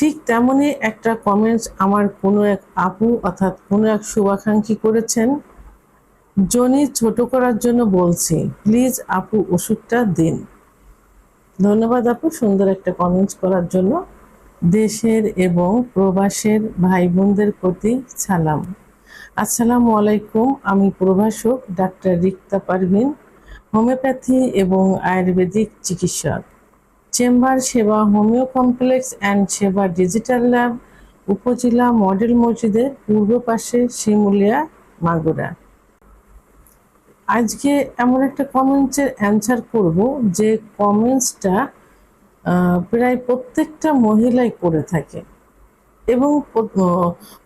ঠিক তেমনই একটা কমেন্টস আমার কোনো এক আপু অর্থাৎ কোনো এক শুভাকাঙ্ক্ষী করেছেন। জনি ছোট করার জন্য বলছি, প্লিজ আপু ওষুধটা দিন। ধন্যবাদ আপু সুন্দর একটা কমেন্টস করার জন্য। দেশের এবং প্রবাসের ভাই বোনদের প্রতি সালাম। আসসালামু আলাইকুম। আমি প্রভাষক ডাক্তার রিক্তা পারভিন, হোমিওপ্যাথি এবং আয়ুর্বেদিক চিকিৎসক। চেম্বার সেবা হোমিও কমপ্লেক্স অ্যান্ড সেবা ডিজিটাল ল্যাব, উপজেলা মডেল মসজিদের পূর্ব পাশে, শিমুলিয়া, মাগুরা। আজকে এমন একটা কমেন্টসের অ্যান্সার করব যে কমেন্টসটা প্রায় প্রত্যেকটা মহিলাই করে থাকে এবং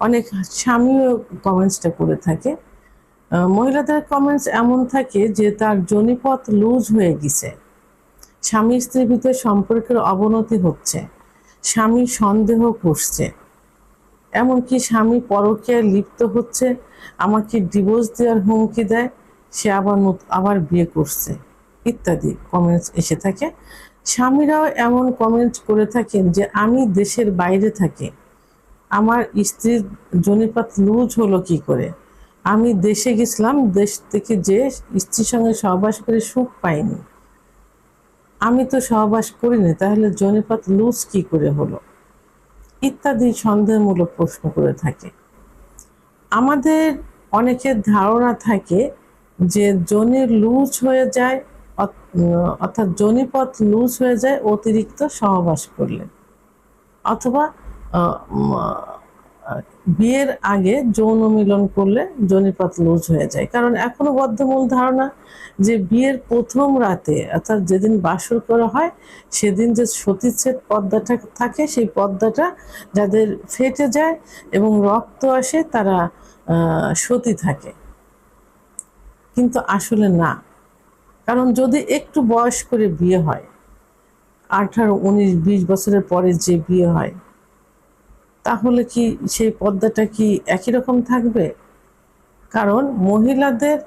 অনেক স্বামীও কমেন্টসটা করে থাকে। মহিলাদের কমেন্টস এমন থাকে যে তার যোনিপথ লুজ হয়ে গেছে, স্বামী স্ত্রীর ভিতরে সম্পর্কের অবনতি হচ্ছে, স্বামী সন্দেহ করছে, এমনকি স্বামী পরকীয়ায় লিপ্ত হচ্ছে, আমাকে ডিভোর্স দেওয়ার হুমকি দেয়, সে আবার বিয়ে করছে ইত্যাদি কমেন্টস এসে থাকে। স্বামীরাও এমন কমেন্ট করে থাকেন যে আমি দেশের বাইরে থাকি, আমার স্ত্রীর যোনিপাত লুজ হলো কি করে, আমি দেশে গেছিলাম, দেশ থেকে যে স্ত্রীর সঙ্গে সহবাস করে সুখ পাইনি, আমি তো সহবাস করিনি, তাহলে যোনিপাত লুজ কি করে হলো, ইত্যাদি সন্দেহমূলক প্রশ্ন করে থাকে। আমাদের অনেকের ধারণা থাকে যে যোনি লুজ হয়ে যায়, অর্থাৎ যোনিপথ লুজ হয়ে যায় অতিরিক্ত সহবাস করলে, অথবা বিয়ের আগে যৌন মিলন করলে যোনিপথ লুজ হয়ে যায়। কারণ এখনো বদ্ধমূল ধারণা যে বিয়ের প্রথম রাতে অর্থাৎ যেদিন বাসর করা হয় সেদিন যে সতীচ্ছেদ পর্দাটা থাকে, সেই পর্দাটা যাদের ফেটে যায় এবং রক্ত আসে তারা সতী থাকে, কিন্তু আসলে না। কারণ যদি একটু বয়স করে বিয়ে হয়, 18, 19, 20 বছরের পরে যে বিয়ে হয়, তাহলে কি সেই পর্দাটা কি একই রকম থাকবে? কারণ মহিলাদের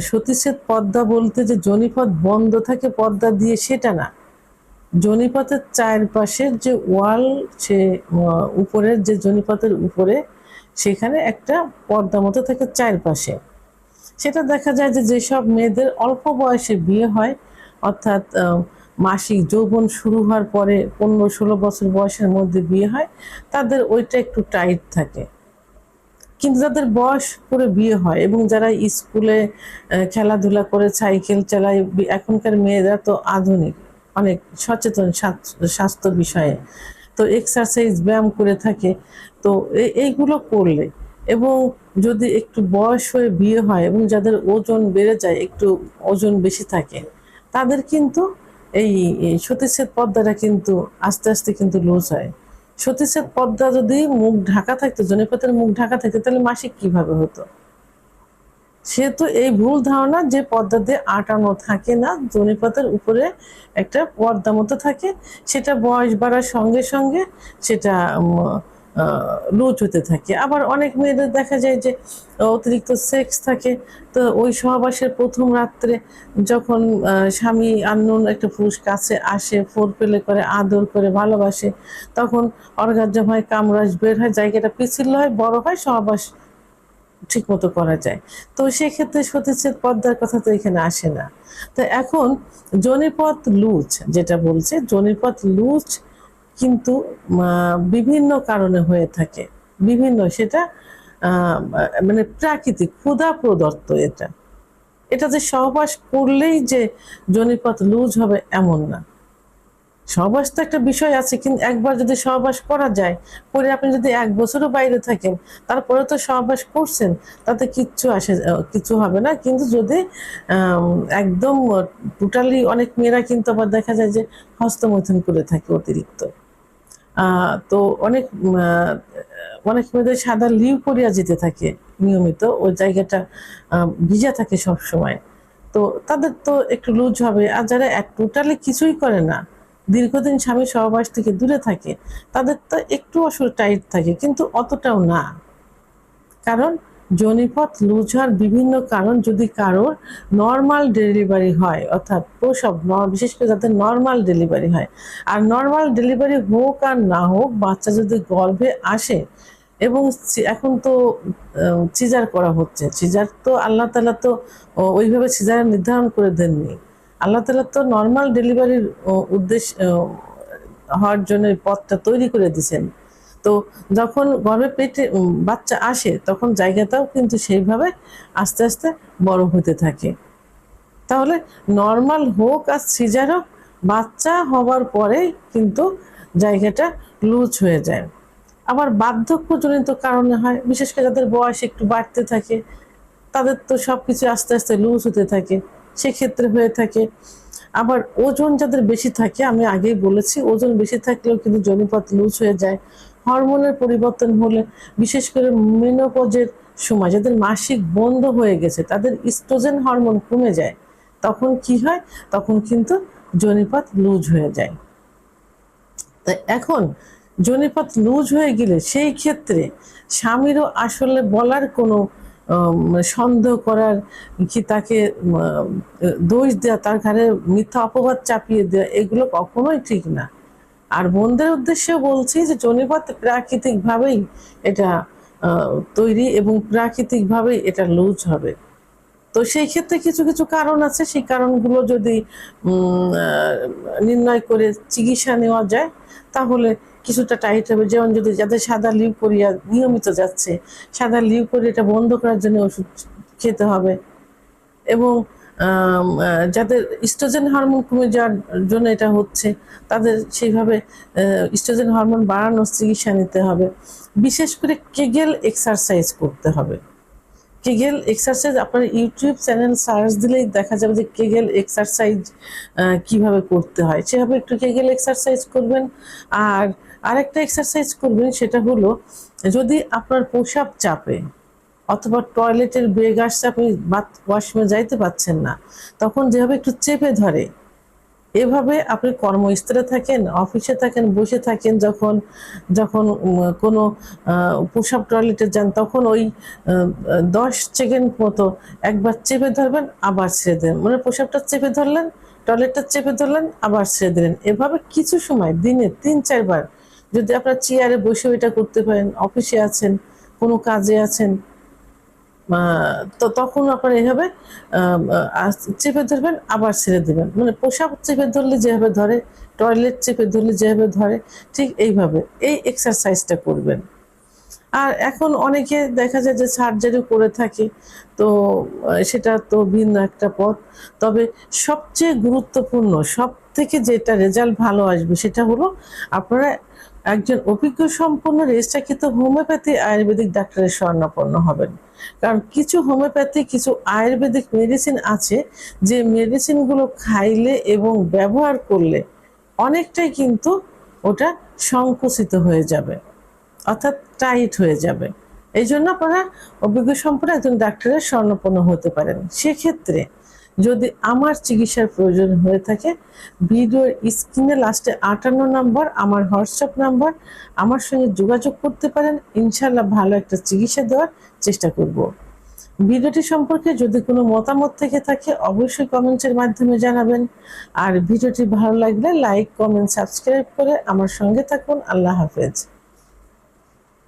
সতীচ্ছেদ পর্দা বলতে যে যোনিপথ বন্ধ থাকে পর্দা দিয়ে, সেটা না। যোনিপথের চারপাশের যে ওয়াল, সে উপরের যে যোনিপথের উপরে সেখানে একটা পর্দা মতো থাকে চারপাশে। সেটা দেখা যায় যে যেসব মেয়েদের অল্প বয়সে বিয়ে হয়, অর্থাৎ মাসিক যৌবন শুরু হওয়ার পরে 15-16 বছর বয়সের মধ্যে বিয়ে হয়, তাদের ওইটা একটু টাইট থাকে। কিন্তু যাদের বয়স করে বিয়ে হয় এবং যারা স্কুলে খেলাধুলা করে, সাইকেল চালায়, এখনকার মেয়েরা তো আধুনিক, অনেক সচেতন স্বাস্থ্য বিষয়ে, তো এক্সারসাইজ ব্যায়াম করে থাকে, তো এইগুলো করলে এবং যদি একটু বয়স হয়ে বিয়ে হয় এবং যাদের ওজন বেড়ে যায়, একটু ওজন বেশি থাকে, তাদের কিন্তু এই সতীচ্ছেদ পর্দাটা কিন্তু আস্তে আস্তে কিন্তু লুজ হয়। সতীচ্ছেদ পর্দা যদি মুখ ঢাকা থাকতো, যোনিপথের মুখ ঢাকা থাকতো, তাহলে মাসিক কিভাবে হতো? সেহেতু এই ভুল ধারণা যে পর্দা দিয়ে আটানো থাকে না, যোনিপথের উপরে একটা পর্দা মতো থাকে, সেটা বয়স বাড়ার সঙ্গে সঙ্গে সেটা লুজ হতে থাকে। আবার অনেক মেয়েদের দেখা যায় যে অতিরিক্ত সেক্স থাকে, তো ওই সহবাসের প্রথম রাত্রে যখন স্বামী আননোন একটা পুরুষ কাছে আসে, ফোর পেলে করে, আদর করে, ভালোবাসে, তখন অর্গাজম হয়, কামরাজ বের হয়, জায়গাটা পিছিল হয়, বড় হয়, সহবাস ঠিক মতো করা যায়। তো সেক্ষেত্রে সতীচ্ছেদ পর্দার কথা তো এখানে আসে না। তো এখন যোনিপথ লুজ যেটা বলছে, যোনিপথ লুজ কিন্তু বিভিন্ন কারণে হয়ে থাকে, বিভিন্ন, সেটা মানে প্রাকৃতিক ক্ষুধা প্রদত্ত। এটা এটা যে সহবাস করলেই যে যোনিপথ লুজ হবে এমন না। সহবাস তো একটা বিষয় আছে, কিন্তু একবার যদি সহবাস করা যায়, করে আপনি যদি 1 বছরও বাইরে থাকেন, তারপরে তো সহবাস করছেন, তাতে কিছু হবে না। কিন্তু যদি একদম টোটালি, অনেক মেয়েরা কিন্তু আবার দেখা যায় যে হস্তমৈথুন করে থাকে অতিরিক্ত। তো অনেক মেয়েদের সাদা লিউকোরিয়া যেতে থাকে নিয়মিত, ওই জায়গাটা ভিজা থাকে সব সময়, তো তাদের তো একটু লুজ হবে। আর যারা টোটালি কিছুই করে না, দীর্ঘদিন স্বামী সহবাস থেকে দূরে থাকে, তাদের তো একটু আসলে টাইট থাকে, কিন্তু অতটাও না। কারণ যোনিপথ লুজ হওয়ার বিভিন্ন কারণ, যদি কারোর নর্মাল ডেলিভারি হয়, অর্থাৎ প্রসব বিশেষ করে যাদের নর্মাল ডেলিভারি হয়, আর নর্মাল ডেলিভারি হোক আর না হোক, বাচ্চা যদি গর্ভে আসে এবং এখন তো সিজার করা হচ্ছে, সিজার তো আল্লাহ তাআলা তো ওইভাবে সিজার নির্ধারণ করে দেননি। আল্লাহ তাআলা তো নর্মাল ডেলিভারির উদ্দেশ্য হওয়ার জন্য পথটা তৈরি করে দিয়েছেন। তো যখন গর্ভে পেটে বাচ্চা আসে তখন জায়গাটাও কিন্তু সেইভাবে আস্তে আস্তে বড় হতে থাকে। তাহলে নর্মাল হোক আর সিজার হোক, বাচ্চা হওয়ার পরে কিন্তু জায়গাটা লুজ হয়ে যায়। আবার বার্ধক্যজনিত কারণে হয়, বিশেষ করে যাদের বয়স একটু বাড়তে থাকে তাদের তো সবকিছু আস্তে আস্তে লুজ হতে থাকে, সেক্ষেত্রে হয়ে থাকে। আবার ওজন যাদের বেশি থাকে, আমি আগেই বলেছি ওজন বেশি থাকলেও কিন্তু যোনিপথ লুজ হয়ে যায়। হরমোনের পরিবর্তন হলে, বিশেষ করে মেনোপজের সময় যাদের মাসিক বন্ধ হয়ে গেছে, তাদের ইস্ট্রোজেন হরমোন কমে যায়, তখন কি হয়, তখন কিন্তু যোনিপথ লুজ হয়ে যায়। তাই এখন যোনিপথ লুজ হয়ে গেলে সেই ক্ষেত্রে স্বামীরও আসলে বলার কোনো সন্দেহ করার কি, তাকে দোষ দেওয়া, তার ঘাড়ে মিথ্যা অপবাদ চাপিয়ে দেওয়া, এগুলো কখনোই ঠিক না। আর বোনদের উদ্দেশ্যেও বলছি যে যোনিপথ প্রাকৃতিকভাবেই এটা তৈরি এবং প্রাকৃতিকভাবেই এটা লুজ হবে। তো সেই ক্ষেত্রে কিছু কিছু কারণ আছে, সেই কারণগুলো যদি নির্ণয় করে চিকিৎসা নেওয়া যায় তাহলে কিছুটা টাইট হবে। যেমন যদি যাদের সাদা লিউকোরিয়া নিয়মিত যাচ্ছে, সাদা লিউকোরিয়া এটা বন্ধ করার জন্য ওষুধ খেতে হবে। এবং যাদের ইস্ট্রোজেন হরমোন কমে যাওয়ার জন্য এটা হচ্ছে, তাদের সেইভাবে ইস্ট্রোজেন হরমোন বাড়ানোর চিকিৎসা নিতে হবে। বিশেষ করে কেগেল এক্সারসাইজ করতে হবে। কেগেল এক্সারসাইজ আপনার ইউটিউব চ্যানেল সার্চ দিলেই দেখা যাবে যে কেগেল এক্সারসাইজ কিভাবে করতে হয়, সেভাবে একটু কেগেল এক্সারসাইজ করবেন। আর আরেকটা এক্সারসাইজ করবেন, সেটা হলো যদি আপনার প্রস্রাব চাপে অথবা টয়লেটের বেগ আসছে, আপনি ওয়াশরুমে যাইতে পারছেন না, তখন যেভাবে একটু চেপে ধরে, এভাবে আপনি কর্মস্থলে থাকেন, অফিসে থাকেন, বসে থাকেন, যখন যখন কোনো প্রস্রাব টয়লেটে যান, তখন ওই 10 সেকেন্ড মতো একবার চেপে ধরবেন, আবার ছেড়ে দেবেন। মানে প্রস্রাবটা চেপে ধরলেন, টয়লেটটা চেপে ধরলেন, আবার ছেড়ে দিলেন। এভাবে কিছু সময় দিনে 3-4 বার যদি আপনার চেয়ারে বসে এটা করতে পারেন, অফিসে আছেন, কোনো কাজে আছেন, তো তখন আপনার এইভাবে চেপে ধরবেন, আবার ছেড়ে দেবেন। মানে পোশাক চেপে ধরলে যেভাবে ধরে, টয়লেট চেপে ধরলে যেভাবে ধরে, ঠিক এইভাবে এই এক্সারসাইজটা করবেন। আর এখন অনেকে দেখা যায় যে সার্জারি করে থাকে, তো সেটা তো ভিন্ন একটা পথ। তবে সবচেয়ে গুরুত্বপূর্ণ, সব থেকে যেটা রেজাল্ট ভালো আসবে, সেটা হলো আপনারা একজন অভিজ্ঞ সম্পন্ন রেজিস্ট্রাকৃত হোমিওপ্যাথি আয়ুর্বেদিক ডাক্তারের শরণাপন্ন হবেন। কারণ কিছু হোমিওপ্যাথি, কিছু আয়ুর্বেদিক মেডিসিন আছে, যে মেডিসিনগুলো খাইলে এবং ব্যবহার করলে অনেকটাই কিন্তু ওটা সংকুচিত হয়ে যাবে, অর্থাৎ টাইট হয়ে যাবে। এই জন্য আপনারা অভিজ্ঞ সম্পন্ন একজন ডাক্তারের শরণাপন্ন হতে পারেন। সেক্ষেত্রে যদি আমার চিকিৎসার প্রয়োজন হয়ে থাকে, ভিডিওর স্ক্রিনে লাস্টে 58 নম্বর আমার হোয়াটসঅ্যাপ নাম্বার, আমার সঙ্গে যোগাযোগ করতে পারেন। ইনশাল্লাহ ভালো একটা চিকিৎসা দেওয়ার চেষ্টা করব। ভিডিওটি সম্পর্কে যদি কোনো মতামত থেকে থাকে অবশ্যই কমেন্টের মাধ্যমে জানাবেন। আর ভিডিওটি ভালো লাগলে লাইক, কমেন্ট, সাবস্ক্রাইব করে আমার সঙ্গে থাকুন। আল্লাহ হাফেজ।